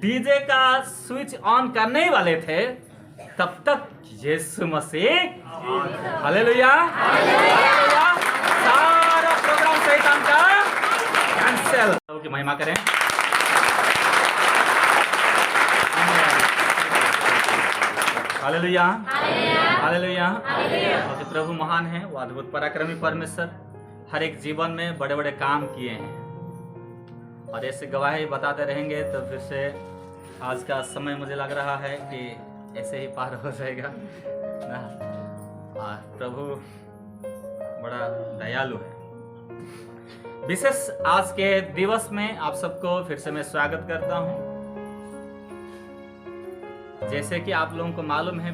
DJ का switch on करने ही वाले थे, तब तक यीशु मसीह, हालेलुया, हालेलुया, सारा प्रोग्राम शैतान का कैंसिल। की महिमा करें। Hallelujah, hallelujah. और प्रभु महान है, वो अद्भुत पराक्रमी परमेश्वर हर एक जीवन में बड़े बड़े काम किए हैं और ऐसे गवाही बताते रहेंगे तो फिर से आज का समय मुझे लग रहा है कि ऐसे ही पार हो जाएगा ना। प्रभु बड़ा दयालु है। विशेष आज के दिवस में आप सबको फिर से मैं स्वागत करता हूं। जैसे कि आप लोगों को मालूम है,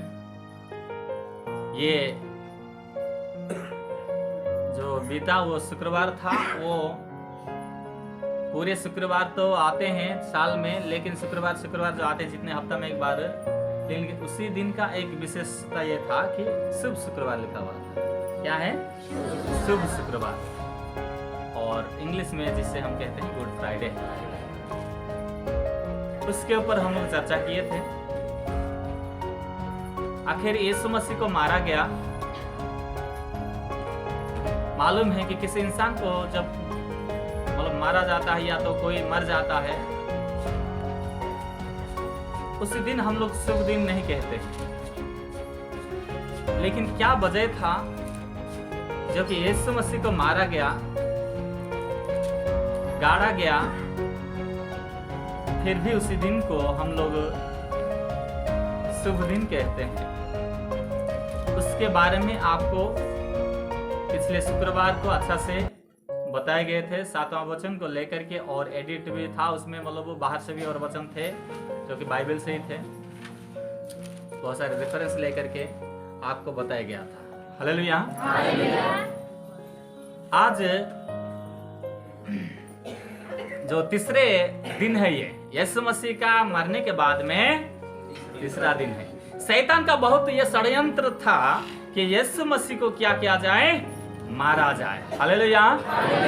ये जो बीता वो शुक्रवार था, वो पूरे शुक्रवार तो आते हैं साल में, लेकिन शुक्रवार जो आते हैं जितने हफ्ता में एक बार, लेकिन उसी दिन का एक विशेषता ये था कि शुभ शुक्रवार लिखा हुआ था। क्या है? शुभ शुक्रवार, और इंग्लिश में जिससे हम कहते हैं गुड फ्राइडे। उसके ऊपर हम लोग चर्चा किए थे। आखिर यीशु मसीह को मारा गया। मालूम है कि किसी इंसान को जब मतलब मारा जाता है या तो कोई मर जाता है, उसी दिन हम लोग शुभ दिन नहीं कहते। लेकिन क्या वजह था जो कि यीशु मसीह को मारा गया, गाड़ा गया, फिर भी उसी दिन को हम लोग शुभ दिन कहते हैं। उसके बारे में आपको पिछले शुक्रवार को अच्छा से बताए गए थे, 7वां वचन को लेकर के, और एडिट भी था उसमें, मतलब वो बाहर से भी और वचन थे जो कि बाइबल से ही थे। बहुत सारे रेफरेंस लेकर के आपको बताया गया था। हालेलुया। आज जो तीसरे दिन है, ये यीशु मसीह का मरने के बाद में तीसरा दिन है। शैतान का बहुत ये षड्यंत्र था कि यीशु मसीह को क्या किया जाए? मारा जाए। हालेलुया।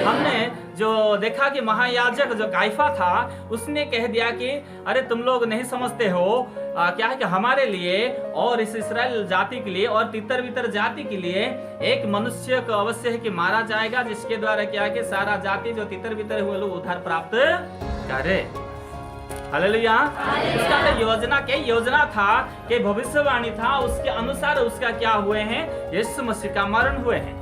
हमने जो देखा कि महायाजक जो काइफा था, उसने कह दिया कि अरे तुम लोग नहीं समझते हो क्या है कि हमारे लिए और इस इस्राएल जाति के लिए और तितर बितर जाति के लिए एक मनुष्य को अवश्य है कि मारा जाएगा, जिसके द्वारा क्या है कि सारा जाति जो तितर बितर हुए लोग उद्धार प्राप्त करे। हालेलुया। उसका योजना था कि भविष्यवाणी था, उसके अनुसार उसका क्या हुए हैं? यीशु मसीह का मरण हुए हैं।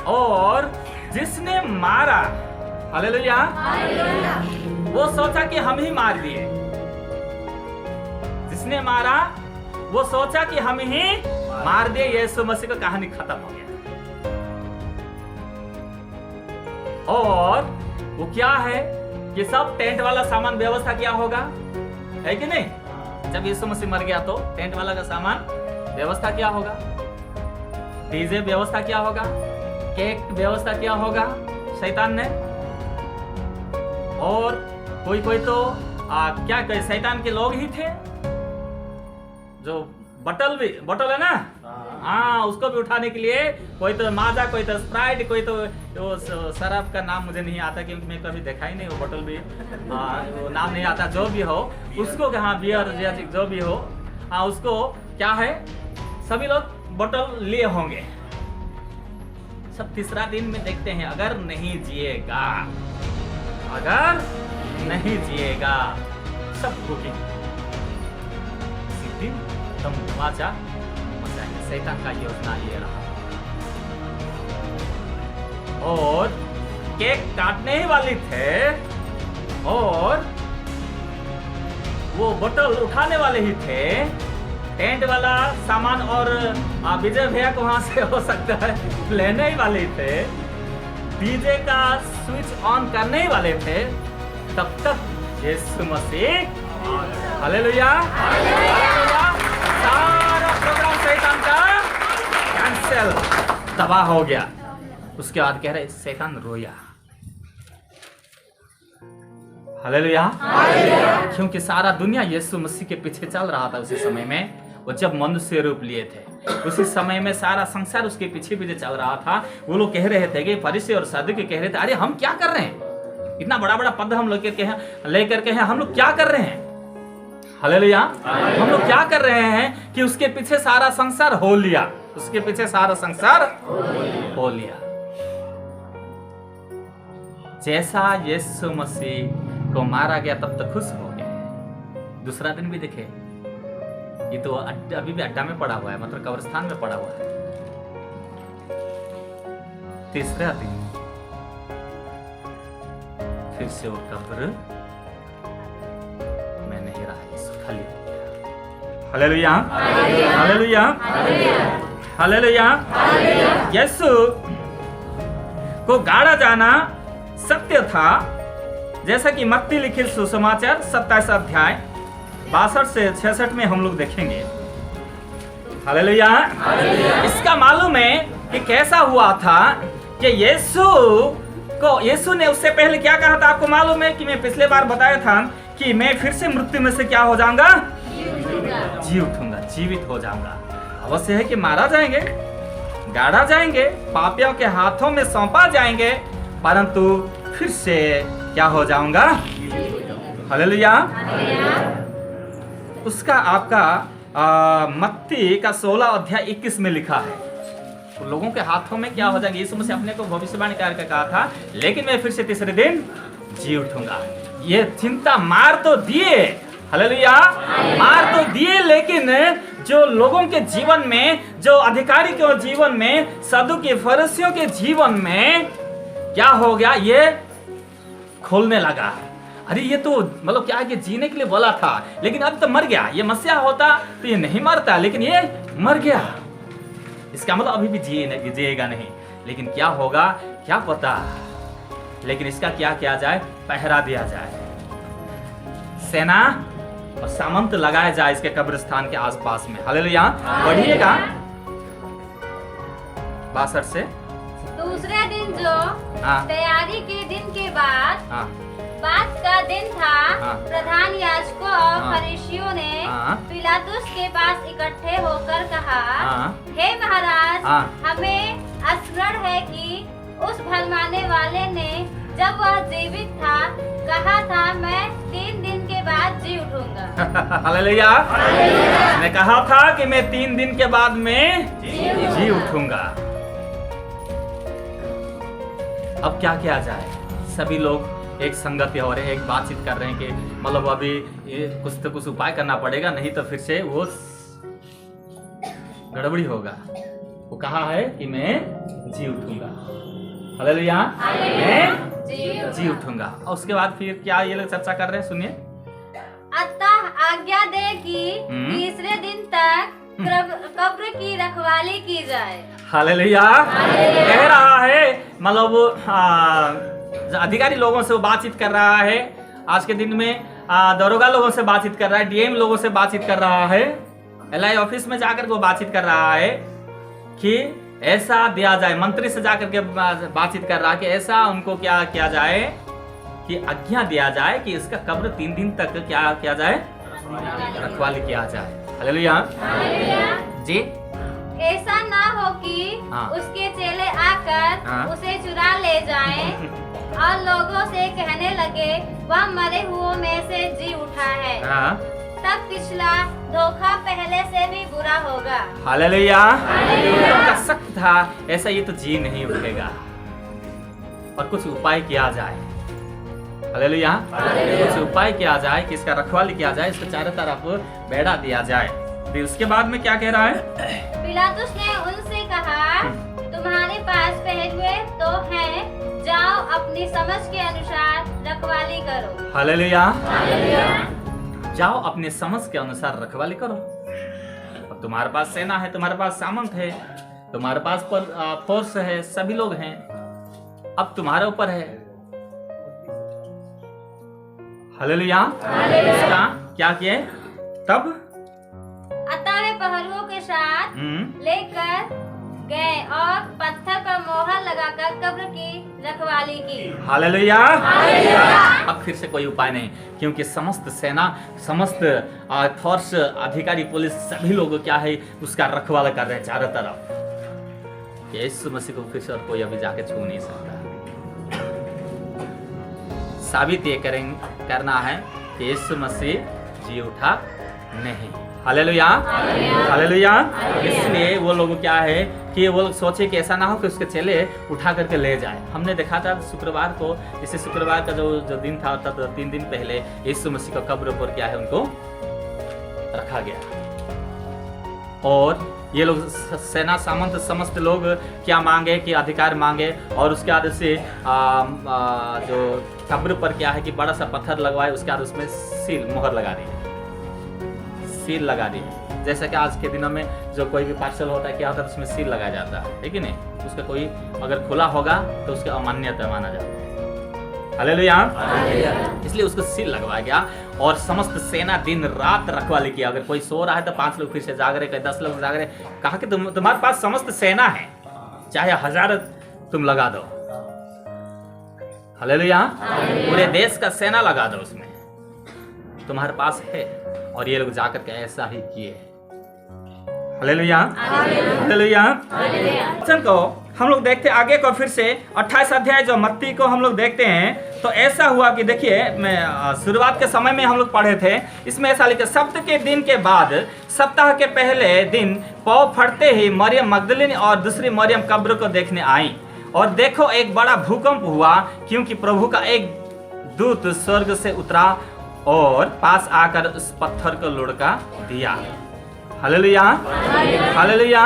और जिसने मारा, हालेलुया, वो सोचा कि हम ही मार दिए। जिसने मारा वो सोचा कि हम ही मार दिए। यीशु मसीह का कहानी खत्म हो गया। और वो क्या है कि सब टेंट वाला सामान व्यवस्था क्या होगा, है कि नहीं? जब यीशु मसीह मर गया तो टेंट वाला का सामान व्यवस्था क्या होगा? डीजे व्यवस्था क्या होगा? केक व्यवस्था क्या होगा? शैतान ने। और कोई तो क्या कहे, शैतान के लोग ही थे जो बटल है ना, हाँ, उसको भी उठाने के लिए कोई तो माजा, कोई तो स्प्राइट, कोई तो शराब का नाम मुझे नहीं आता क्योंकि मैं कभी देखा ही नहीं, वो बटल भी वो नाम नहीं आता। जो भी हो उसको, हाँ, बियर जो भी हो, हाँ, उसको क्या है, सभी लोग बटल लिए होंगे। सब तीसरा दिन में देखते हैं, अगर नहीं जिएगा सब बुकिंग। इसी दिन तुम धमाचा मचाएंगे। शैतान का योजना ये रहा। और केक काटने ही वाली थे और वो बोतल उठाने वाले ही थे। टेंट वाला सामान और विजय भैया को वहां से हो सकता है लेने ही वाले थे। डीजे का स्विच ऑन करने ही वाले थे। तब तक यीशु मसीह, हालेलुया, हालेलुया, सारा प्रोग्राम शैतान का कैंसिल, तबाह हो गया। उसके बाद कह रहे शैतान रोया। हालेलुया, क्योंकि सारा दुनिया यीशु मसीह के पीछे चल रहा था उसी समय में। वो जब मनुष्य रूप लिए थे उसी समय में सारा संसार उसके पीछे पीछे चल रहा था। वो लोग कह रहे थे कि फरीसी और सदूकी कह रहे थे, अरे हम क्या कर रहे हैं, इतना बड़ा बड़ा पद हम लेकर के हैं, हम लोग क्या कर रहे हैं? हालेलुया। हम लोग क्या कर रहे हैं कि उसके पीछे सारा संसार हो लिया, उसके पीछे सारा संसार हो लिया। जैसा यीशु मसीह को मारा गया तब तक खुश हो गए। दूसरा दिन भी देखे, ये तो अभी भी अड्डा में पड़ा हुआ है, मतलब कब्रिस्तान में पड़ा हुआ है। तीसरा दिन फिर से वो कब्र में नहीं रहा, खाली हो गया। Hallelujah, hallelujah, hallelujah. यीशु को गाड़ा जाना सत्य था, जैसा कि मत्ती लिखित सुसमाचार 27 अध्याय 62 से 66 में हम लोग देखेंगे। हालेलुया। इसका मालूम है कि कैसा हुआ था कि यीशु ने उससे पहले क्या कहा था? आपको मालूम है कि मैं पिछले बार बताया था कि मैं फिर से मृत्यु में से क्या हो जाऊंगा? जी उठूंगा, जीवित हो जाऊंगा। अवश्य है कि मारा जाएंगे, गाड़ा जाएंगे, पापियों के हाथों में सौंपा जाएंगे, परंतु फिर से क्या हो जाऊंगा? हालेलुया। उसका आपका मत्ती का 16 अध्याय 21 में लिखा है, तो लोगों के हाथों में क्या हो जाएंगे? यीशु मसीह अपने को भविष्यवाणी करके कहा था, लेकिन मैं फिर से तीसरे दिन जी उठूंगा। ये चिंता मार तो दिए, हालेलुया, मार तो दिए, लेकिन जो लोगों के जीवन में, जो अधिकारी के जीवन में, सदूकी फरीसियों के जीवन में क्या हो गया? ये खोलने लगा। अरे ये तो मतलब क्या है कि जीने के लिए बोला था, लेकिन अब तो मर गया। ये मसीहा होता तो ये नहीं मरता, लेकिन ये मर गया। इसका मतलब अभी भी जिएगा नहीं, लेकिन क्या होगा क्या पता। लेकिन इसका क्या किया जाए? पहरा दिया जाए, सेना और सामंत लगाया जाए इसके कब्रिस्तान के आसपास में। हालेलुया। बढ़िएगा 62 से। दूसरे दिन जो तैयारी के दिन के बाद बात का दिन था, प्रधान याजकों और फरीसियों ने पिलातुस के पास इकट्ठे होकर कहा, हे महाराज, हमें स्मरण है कि उस भरमाने वाले ने जब वह जीवित था कहा था, मैं 3 दिन के बाद जी उठूंगा। हालेलुया। मैं कहा था कि मैं 3 दिन के बाद में जी उठूंगा। अब क्या किया जाए? सभी लोग एक संगति हो रहे हैं, एक बातचीत कर रहे हैं कि मतलब अभी ये कुछ तो कुछ उपाय करना पड़ेगा, नहीं तो फिर से वो गड़बड़ी होगा। वो कहा है कि मैं जी उठूंगा। हालेलुया, मैं जी उठूंगा। और उसके बाद फिर क्या ये लोग चर्चा कर रहे हैं, सुनिए। अतः आज्ञा दे कि तीसरे दिन तक कब्र की रखवाली की जाए। हालेलुया। कह रहा है मतलब अधिकारी लोगों से वो बातचीत कर रहा है। आज के दिन में दरोगा लोगों से बातचीत कर रहा है, डीएम लोगों से बातचीत कर रहा है, एलआई ऑफिस में जाकर वो बातचीत कर रहा है कि ऐसा दिया जाए। मंत्री से जाकर के बातचीत कर रहा है कि ऐसा उनको क्या किया जाए कि आज्ञा दिया जाए कि इसका कब्र 3 दिन तक क्या किया जाए? रखवाली किया जाए। हालेलुया जी। ऐसा ना हो कि उसके चेले आकर उसे चुरा ले जाएं और लोगों से कहने लगे, वह मरे हुओं में से जी उठा है। तब पिछला धोखा पहले से भी बुरा होगा। हालेलुया। उनका शक था ऐसा ये तो जी नहीं उठेगा, और कुछ उपाय किया जाए। हालेलुया। कुछ उपाय किया जाए कि इसका रखवाली किया जाए, इसको चारों तरफ बेड़ा दिया जाए। फिर उसके बाद में क्या कह रहा है? पिलातुस ने उनसे कहा, तुम्हारे पास पहरुए तो हैं, जाओ अपनी समझ के अनुसार रखवाली करो। हालेलुया। जाओ अपने समझ के अनुसार रखवाली करो। अब तुम्हारे पास सेना है, तुम्हारे पास सामंत है, तुम्हारे पास पर फोर्स है, सभी लोग हैं। अब तुम्हारे ऊपर है। हालेलुया। इसका क्या किए? तब अतः वे पहरुओं के साथ लेकर गए और पत्थर पर मोहर लगाकर कब्र की रखवाली की। हालेलुया। अब फिर से कोई उपाय नहीं, क्योंकि समस्त सेना, समस्त फोर्स, अधिकारी, पुलिस, सभी लोग क्या है उसका रखवाला कर रहे हैं चारों तरफ। यीशु मसीह को फिर से और कोई अभी जाके छू नहीं सकता। साबित ये करना है कि यीशु मसीह जी उठा नहीं। Hallelujah, hallelujah. इसलिए वो लोग क्या है कि वो लोग सोचे कि ऐसा ना हो कि उसके चेले उठा करके ले जाए। हमने देखा था शुक्रवार को, इसे शुक्रवार का जो दिन था तब 3 दिन पहले यीशु मसीह को कब्र पर क्या है उनको रखा गया। और ये लोग सेना सामंत समस्त लोग क्या मांगे कि अधिकार मांगे, और उसके बाद से जो कब्र पर क्या है कि बड़ा सा पत्थर लगवाए, उसके बाद उसमें सील मोहर लगा दी, सील लगा दी। जैसा कि आज के दिनों में जो कोई भी पार्सल होता है क्या होता है उसमें सील लगाया जाता है, ठीक है नहीं? उसका कोई अगर खुला होगा तो उसका अमान्यता माना जाता है। हालेलुया। इसलिए उसको सील लगवाया गया और समस्त सेना दिन रात रखवाली किया। अगर कोई सो रहा है तो 5 लोग फिर से जाग रहे, 10 लोग जाग रहे। कहा कि तुम्हारे पास समस्त सेना है, चाहे 1000 तुम लगा दो। हालेलुया। पूरे देश का सेना लगा दो उसमें, तुम्हारे पास है। और ये लोग जाकर के ऐसा ही किए। Hallelujah, hallelujah. वचन को हम लोग देखते आगे को, फिर से 28 अध्याय जो मत्ती को हम लोग देखते हैं तो ऐसा हुआ कि देखिए, मैं शुरुआत के समय में हम लोग पढ़े थे, इसमें ऐसा लिखा, सप्ताह के दिन के बाद सप्ताह के पहले दिन पौ फटते ही मरियम मगदलीनी और दूसरी मरियम कब्र को देखने आई, और देखो एक बड़ा भूकंप हुआ, क्योंकि प्रभु का एक दूत स्वर्ग से उतरा और पास आकर उस पत्थर को लुढ़का दिया। Hallelujah, hallelujah.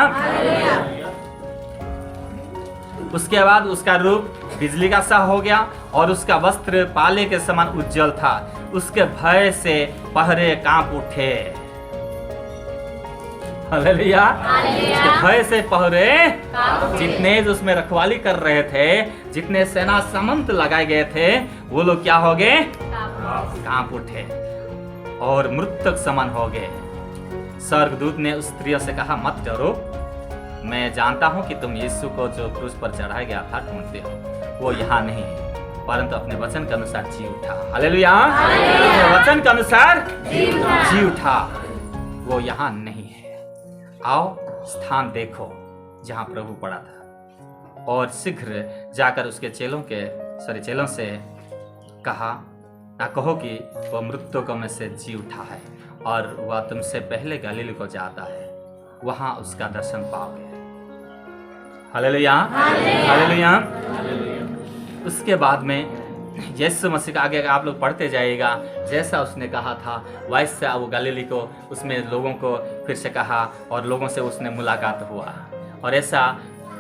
उसके बाद उसका रूप बिजली का सा हो गया और उसका वस्त्र पाले के समान उज्जवल था। उसके भय से पहरे कांप उठे। हालेलुया। उसके भय से पहरे, जितने जो उसमें रखवाली कर रहे थे, जितने सेना सामंत लगाए गए थे, वो लोग क्या हो गए? कांप उठे और मृतक समान हो गए। स्वर्गदूत ने उस स्त्री से कहा, मत डरो, मैं जानता हूं कि तुम यीशु को जो क्रूस पर चढ़ाया गया था ढूंढते हो। वो यहाँ नहीं है, परंतु अपने वचन के अनुसार जी उठा। हालेलुया। अपने वचन के अनुसार जी उठा, वो यहाँ नहीं है। आओ स्थान देखो जहाँ प्रभु पड़ा था, और शीघ्र जाकर उसके चेलों से कहा, ना कहो कि वह मृतकों में से जी उठा है, और वह तुमसे पहले गलील को जाता है, वहां उसका दर्शन पाओगे। Hallelujah, hallelujah. उसके बाद में यीशु मसीह का आगे आप लोग पढ़ते जाइएगा, जैसा उसने कहा था वैसा वो गलीली को उसमें लोगों को फिर से कहा, और लोगों से उसने मुलाकात हुआ। और ऐसा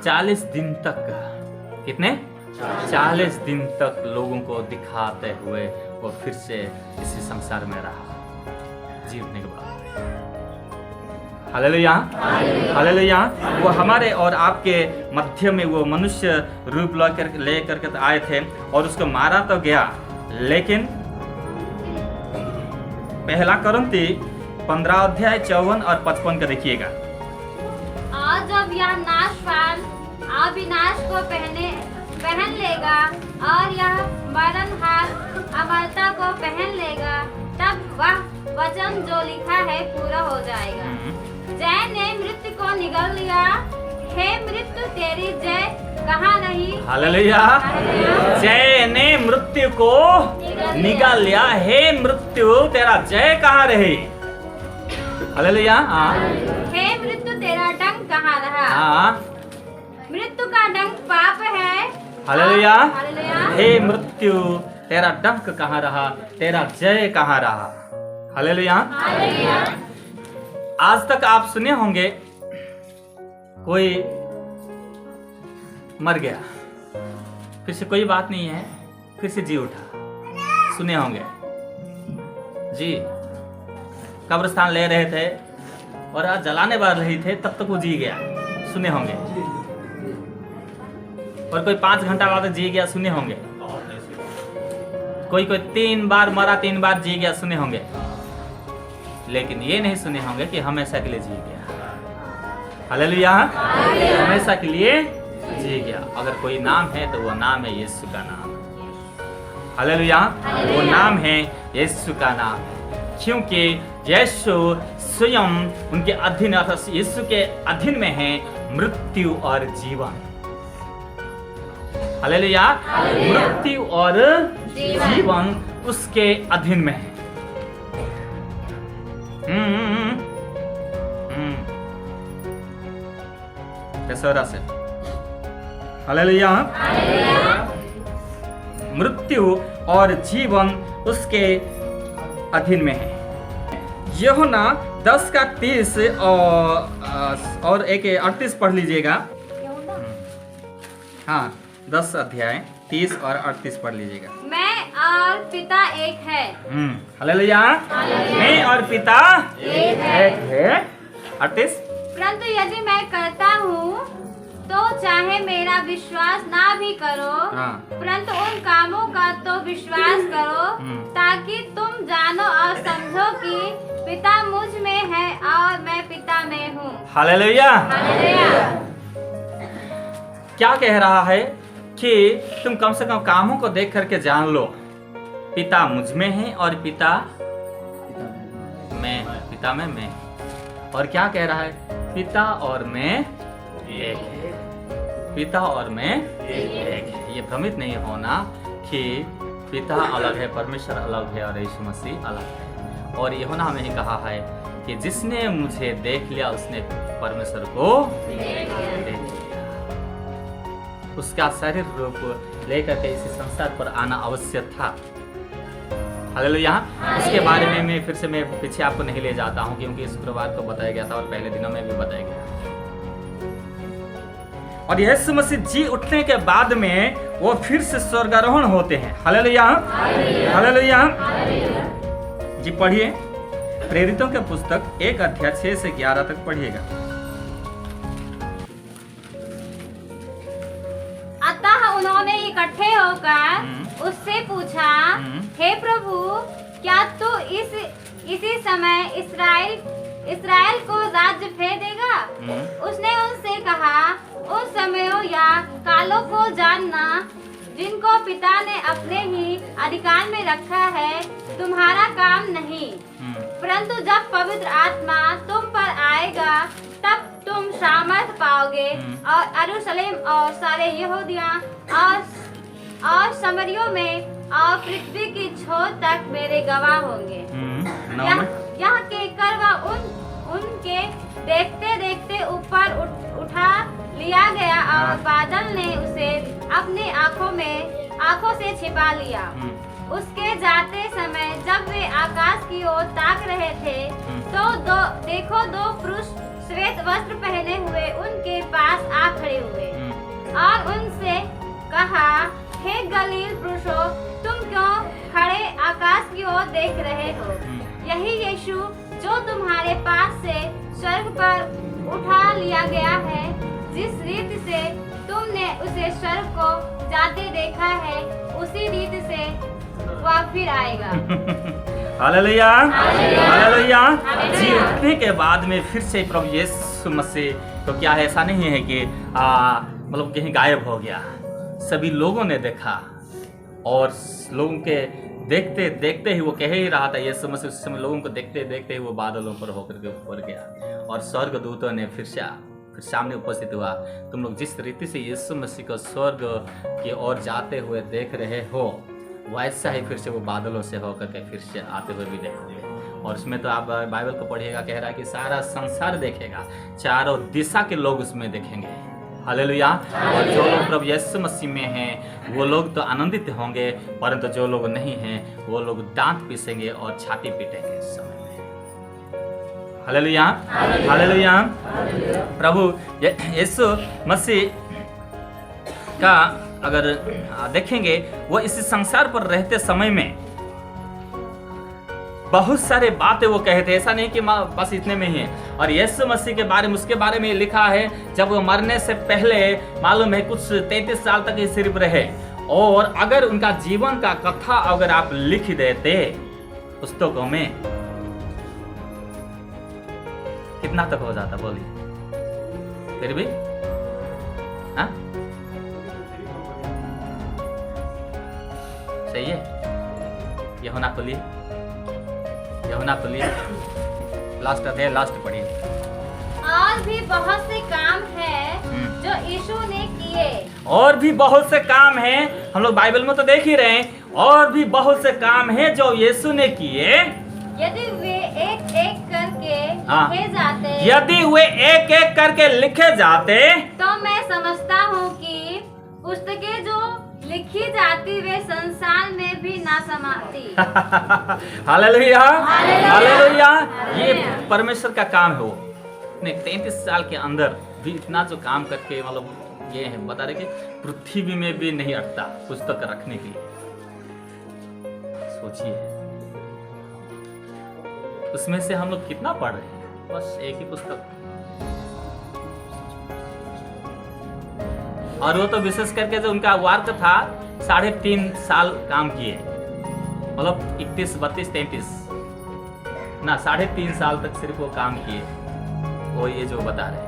40 दिन तक, कितने? 40 दिन तक लोगों को दिखाते हुए वो फिर से इसी संसार में रहा जी उठने के बाद। Hallelujah, hallelujah. वो हमारे और आपके मध्य में वो मनुष्य रूप ले करके आए थे, और उसको मारा तो गया, लेकिन पहला कुरिन्थी 15 अध्याय 54 और 55 का देखिएगा। और जब यह नाशवान अविनाश को पहन लेगा और यह मरणहार अमरता को पहन लेगा, तब वह वचन जो लिखा है पूरा हो जाएगा। जय ने मृत्यु को निगल लिया, हे मृत्यु तेरी जय कहाँ रही? हालेलुया। जय ने मृत्यु को निगल लिया, हे मृत्यु तेरा जय कहाँ रही? हालेलुया। हे मृत्यु तेरा डंक कहाँ रहा? हाँ, मृत्यु का डंक पाप है। हालेलुया। हालेलुया। हे मृत्यु तेरा डंक कहाँ रहा, तेरा जय कहाँ रहा? हालेलुया। हालेलुया। आज तक आप सुने होंगे कोई मर गया, फिर से कोई बात नहीं है, फिर से जी उठा, सुने होंगे जी। कब्रिस्तान ले रहे थे और आज जलाने वाले रही थे, तब तक वो जी गया, सुने होंगे। और कोई 5 घंटा बाद जी गया, सुने होंगे। कोई 3 बार मरा, 3 बार जी गया, सुने होंगे। लेकिन ये नहीं सुने होंगे कि हमेशा के लिए जी गया। हालेलुया। हमेशा के लिए जी गया। अगर कोई नाम है तो वो नाम है यीशु का नाम। हालेलुया। वो नाम है यीशु का नाम, क्योंकि यीशु स्वयं उनके अधीन, अर्थात यीशु के अधीन में है मृत्यु और जीवन। हालेलुया। मृत्यु और जीवन उसके अधीन में है। कैसे से हालेलुया। मृत्यु और जीवन उसके अधीन में है। यूहन्ना 10:30 और 1:38 पढ़ लीजिएगा। हाँ, 10 अध्याय 30 और 38 पढ़ लीजिएगा। मैं और पिता एक है। हालेलुया। मैं और पिता एक है। 38। परंतु यदि मैं करता हूँ तो चाहे मेरा विश्वास ना भी करो, परंतु उन कामों का तो विश्वास करो, ताकि तुम जानो और समझो कि पिता मुझ में है और मैं पिता में हूँ। हालेलुया। हालेलुया। क्या कह रहा है कि तुम कम से कम कामों को देख करके जान लो, पिता मुझ में है और पिता में मैं। और क्या कह रहा है? पिता और मैं एक है। पिता और मैं एक है। ये भ्रमित नहीं होना कि पिता अलग है, परमेश्वर अलग है और यीशु मसीह अलग है। और यूहन्ना हमें ही कहा है कि जिसने मुझे देख लिया उसने परमेश्वर को देख लिया। उसका शरीर रूप लेकर के इस संसार पर आना आवश्यक था। हालेलुया। उसके बारे में मैं पीछे आपको नहीं ले जाता हूँ, क्योंकि शुक्रवार को बताया गया था और पहले दिनों में भी बताया गया। और यीशु मसीह जी उठने के बाद में वो फिर से स्वर्गारोहण होते हैं। हालेलुया। हालेलुया। जी पढ़िए, प्रेरितों के पुस्तक 1 अध्याय 6 से 11 तक पढ़िएगा। अतः उन्होंने इकट्ठे होकर उससे पूछा, हे प्रभु, क्या तू इसी समय इस्राएल को राज्य फेर देगा? उसने उनसे कहा, उन समयों या कालों को जानना जिनको पिता ने अपने ही अधिकार में रखा है तुम्हारा काम नहीं, परंतु जब पवित्र आत्मा तुम पर आएगा तब तुम सामर्थ पाओगे और यरूशलेम और सारे यहूदिया और समरियों में और पृथ्वी की छोर तक मेरे गवाह होंगे। यहाँ के करवा उनके देखते देखते ऊपर उठा लिया गया और बादल ने उसे अपनी आंखों से छिपा लिया। उसके जाते समय जब वे आकाश की ओर ताक रहे थे तो देखो दो पुरुष श्वेत वस्त्र पहने हुए उनके पास आ खड़े हुए और उनसे कहा, हे गलील पुरुषों, तुम क्यों खड़े आकाश की ओर देख रहे हो? यही यीशु जो तुम्हारे पास से स्वर्ग पर उठा लिया गया है, जिस रीति से तुमने उसे स्वर्ग को जाते देखा है, उसी रीति से वह फिर आएगा। हालेलुया। हालेलुया। जी उठने के बाद में फिर से प्रभु यीशु मसीह तो क्या है, ऐसा नहीं है कि मतलब कहीं गायब हो गया। सभी लोगों ने देखा और लोगों के देखते देखते ही वो कह ही रहा था, यीशु मसीह उस समय लोगों को देखते देखते ही वो बादलों पर होकर के ऊपर गया और स्वर्गदूतों ने फिर सामने उपस्थित हुआ। तुम लोग जिस रीति से यीशु मसीह को स्वर्ग की ओर जाते हुए देख रहे हो, वैसा ही फिर से वो बादलों से होकर के फिर से आते हुए भी देखोगे। और उसमें तो आप बाइबल को पढ़िएगा, कह रहा है कि सारा संसार देखेगा, चारों दिशा के लोग उसमें देखेंगे। हालेलुया। और जो लोग प्रभु यीशु मसीह में हैं वो लोग तो आनंदित होंगे, परंतु जो लोग नहीं हैं वो लोग दांत पीसेंगे और छाती पीटेंगे इस समय में। हालेलुया। हालेलुया। प्रभु यीशु मसीह का अगर देखेंगे, वो इस संसार पर रहते समय में बहुत सारे बातें वो कहते, ऐसा नहीं कि बस इतने में ही है। और यीशु मसीह के बारे में, उसके बारे में लिखा है, जब वो मरने से पहले मालूम है कुछ 33 साल तक ही सिर्फ रहे। और अगर उनका जीवन का कथा अगर आप लिख देते पुस्तकों में, कितना तक हो जाता बोलिए? फिर भी सही है। यूहन्ना खोलिए, लास्ट अध्याय, लास्ट पढ़िए। और भी बहुत से काम है जो यीशु ने किए। और भी बहुत से काम हैं, हम लोग बाइबल में तो देख ही रहे हैं, और भी बहुत से काम हैं जो यीशु ने किए। यदि वे एक एक करके लिखे जाते, यदि वे एक एक करके लिखे जाते, तो मैं समझता हूँ कि पुस्तकें जो लिखी जाती वे संसार में भी ना समाती। Hallelujah, hallelujah. ये हालेलुया। परमेश्वर का काम है। वो ने 33 साल के अंदर भी इतना जो काम करके मतलब ये है बता रहे कि पृथ्वी में भी नहीं अटता पुस्तक रखने के लिए। सोचिए, उसमें से हम लोग कितना पढ़ रहे हैं? बस एक ही पुस्तक। और वो तो विशेष करके जो उनका वर्क था 3.5 साल काम किए, मतलब 31, 32, 33 ना 3.5 साल तक सिर्फ वो काम किए। वो ये जो बता रहे हैं।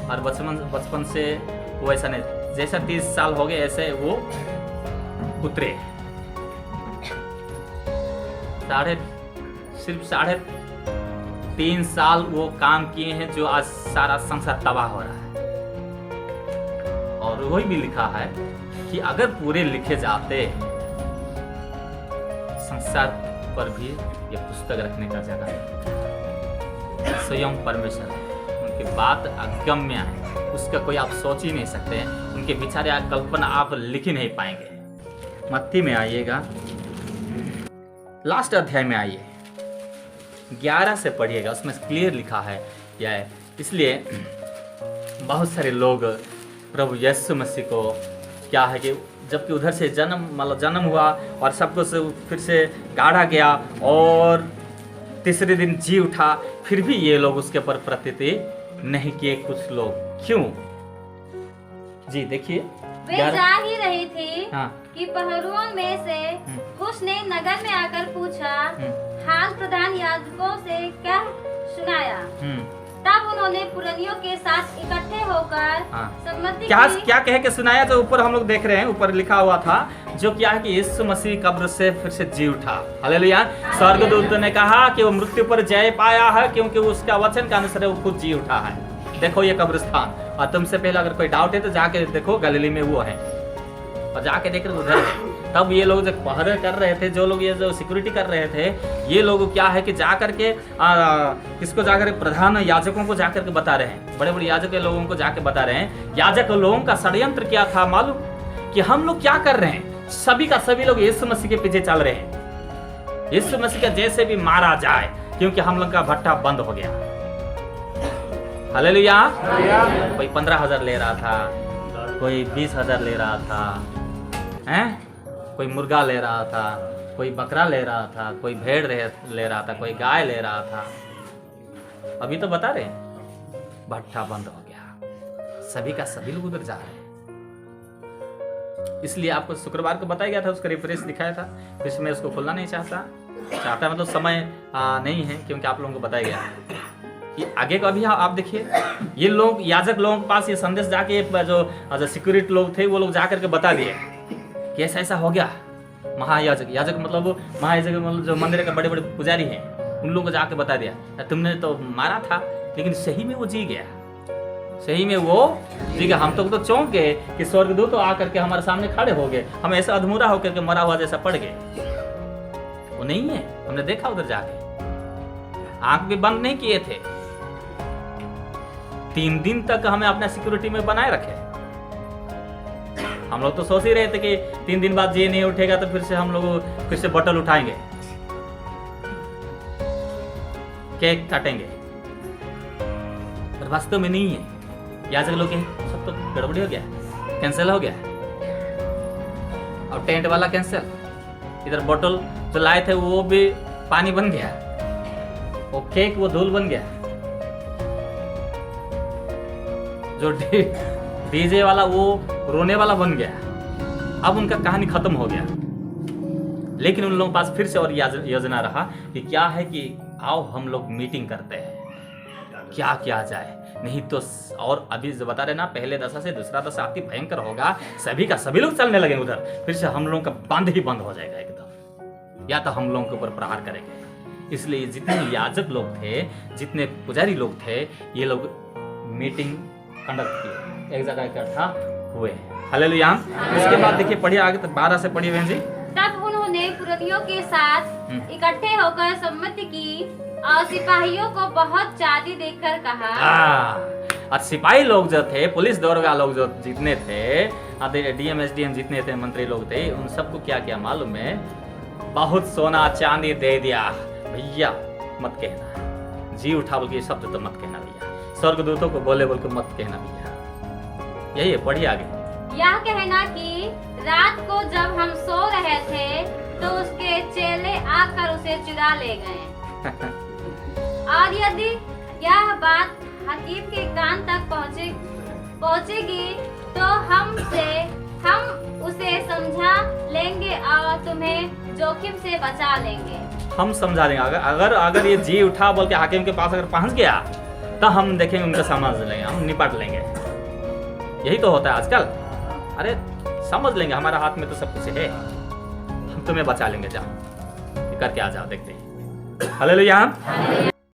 और बचपन से वो ऐसा नहीं, जैसा 30 साल हो गए ऐसे वो उतरे। सिर्फ 3.5 साल वो काम किए हैं, जो आज सारा संसार तबाह हो रहा है। और वही भी लिखा है कि अगर पूरे लिखे जाते संसार पर भी ये पुस्तक रखने का जगह है। स्वयं परमेश्वर है, उनकी बात अगम्य है, उसका कोई आप सोच ही नहीं सकते। उनके विचार या कल्पना आप लिख ही नहीं पाएंगे। मत्ती में आइएगा, लास्ट अध्याय में आइए, 11 से पढ़िएगा, उसमें क्लियर लिखा है यह। इसलिए बहुत सारे लोग प्रभु यीशु मसीह को क्या है कि जबकि उधर से जन्म हुआ और सब कुछ फिर से गाड़ा गया और तीसरे दिन जी उठा, फिर भी ये लोग उसके पर प्रतीति नहीं किए। कुछ लोग क्यों? जी देखिए, वे जा ही रही थी हाँ। कि पहरुओं में से कुछ ने नगर में आकर पूछा, हाल प्रधान याजकों से क्या सुनाया? तब उन्होंने पुरनियों के साथ इकट्ठे होकर सम्मति की। क्या कह के सुनाया? जो ऊपर हम लोग देख रहे हैं, ऊपर लिखा हुआ था जो क्या है कि यीशु मसीह कब्र से फिर से जी उठा। हालेलुया। स्वर्गदूत ने कहा कि वो मृत्यु पर जय पाया है, क्योंकि उसका वचन का अनुसार वो खुद जी उठा है। देखो ये कब्रिस्तान, और तुमसे पहले अगर कोई डाउट है तो जाके देखो, गलीली में वो है, और जाके देख रहे उधर है। तब ये लोग जो पहरे कर रहे थे, जो लोग ये जो सिक्योरिटी कर रहे थे, ये लोग क्या है कि जाकर के किसको जाकर प्रधान याजकों को जाकर के बता रहे हैं, बड़े बड़े याजक लोगों को जाके बता रहे हैं। याजक लोगों का षड्यंत्र क्या था मालूम? कि हम लोग क्या कर रहे हैं, सभी का सभी लोग यीशु मसीह के पीछे चल रहे हैं, यीशु मसीह का जैसे भी मारा जाए, क्योंकि हम लोग का भट्टा बंद हो गया। हालेलुया। कोई 15,000 ले रहा था, कोई 20,000 ले रहा था, हैं? कोई मुर्गा ले रहा था, कोई बकरा ले रहा था, कोई भेड़ ले रहा था, कोई गाय ले रहा था। अभी तो बता रहे हैं भट्टा बंद हो गया, सभी का सभी लोग उधर जा रहे हैं। इसलिए आपको शुक्रवार को बताया गया था, उसका रेफरेंस दिखाया था, फिर मैं उसको खोलना नहीं चाहता मतलब समय नहीं है, क्योंकि आप लोगों को बताया गया ये आगे का। अभी आप देखिए, ये लोग याजक लोगों के पास ये संदेश जाके जो सिक्योरिटी लोग थे वो लोग जाकर के बता दिए कि ऐसा ऐसा हो गया। महायाजक, याजक मतलब महायाजक मतलब जो मंदिर का बड़े बड़े पुजारी हैं, उन लोगों को जाके बता दिया, तुमने तो मारा था लेकिन सही में वो जी गया, सही में वो जी गया। हम तो चौंक गए कि स्वर्गदूत तो आकर के हमारे सामने खड़े हो गए, हम ऐसा अधमूरा होकर के मरा हुआ जैसा पड़ गए। वो नहीं है, हमने देखा उधर जाके, आंख भी बंद नहीं किए थे। 3 दिन तक हमें अपना सिक्योरिटी में बनाए रखे। हम लोग तो सोच ही रहे थे कि 3 दिन बाद ये नहीं उठेगा तो फिर से हम लोग फिर से बोतल उठाएंगे, केक काटेंगे, पर वास्तव में नहीं है। याजक लोग सब तो गड़बड़ी हो गया, कैंसिल हो गया, और टेंट वाला कैंसिल, इधर बोतल जो लाए थे वो भी पानी बन गया, वो केक वो धूल बन गया, जो डीजे वाला वो रोने वाला बन गया। अब उनका कहानी खत्म हो गया। लेकिन उन लोगों के पास फिर से और योजना रहा कि क्या है कि आओ हम लोग मीटिंग करते हैं, क्या किया जाए, नहीं तो। और अभी जो बता रहे ना, पहले दशा से दूसरा दशा अति भयंकर होगा, सभी का सभी लोग चलने लगे उधर, फिर से हम लोगों का बंद ही बंद हो जाएगा एकदम, या तो हम लोगों के ऊपर प्रहार करेंगे। इसलिए जितने याजक लोग थे, जितने पुजारी लोग थे, ये लोग मीटिंग कंडक्ट किए। एक जगह इकट्ठा हुए। हालेलुया। इसके बाद देखिए, पढ़िए आगे, तो 12 से पढ़िए बहन जी। तब उन्होंने पुरनियों के साथ इकट्ठे होकर सम्मति की और सिपाहियों को बहुत चांदी देकर कहा। और सिपाही लोग जो थे, पुलिस दरोगा लोग जो जितने थे, डीएम एसडीएम जितने थे, मंत्री लोग थे, उन सबको क्या किया मालूम है? बहुत सोना चांदी दे दिया। भैया मत कहना, जी उठा बोल के शब्द तो मत कहना भैया, स्वर्गदूतों को बोले बोल के मत कहना भैया। यही है, पढ़िए आगे। यह कहना कि रात को जब हम सो रहे थे तो उसके चेले आकर उसे चुरा ले गए। और यदि यह बात हकीम के कान तक पहुंचेगी तो हम उसे समझा लेंगे और तुम्हें जोखिम से बचा लेंगे। हम समझा देंगे। अगर ये जी उठा बोल के हाकिम के पास अगर पहुंच गया तो हम देखेंगे, उनका समझ लेंगे, हम निपट लेंगे। यही तो होता है आजकल। अरे समझ लेंगे, हमारा हाथ में तो सब कुछ है, हम तुम्हें बचा लेंगे, जाओ करके आ जाओ, देखते हैं। हालेलुया।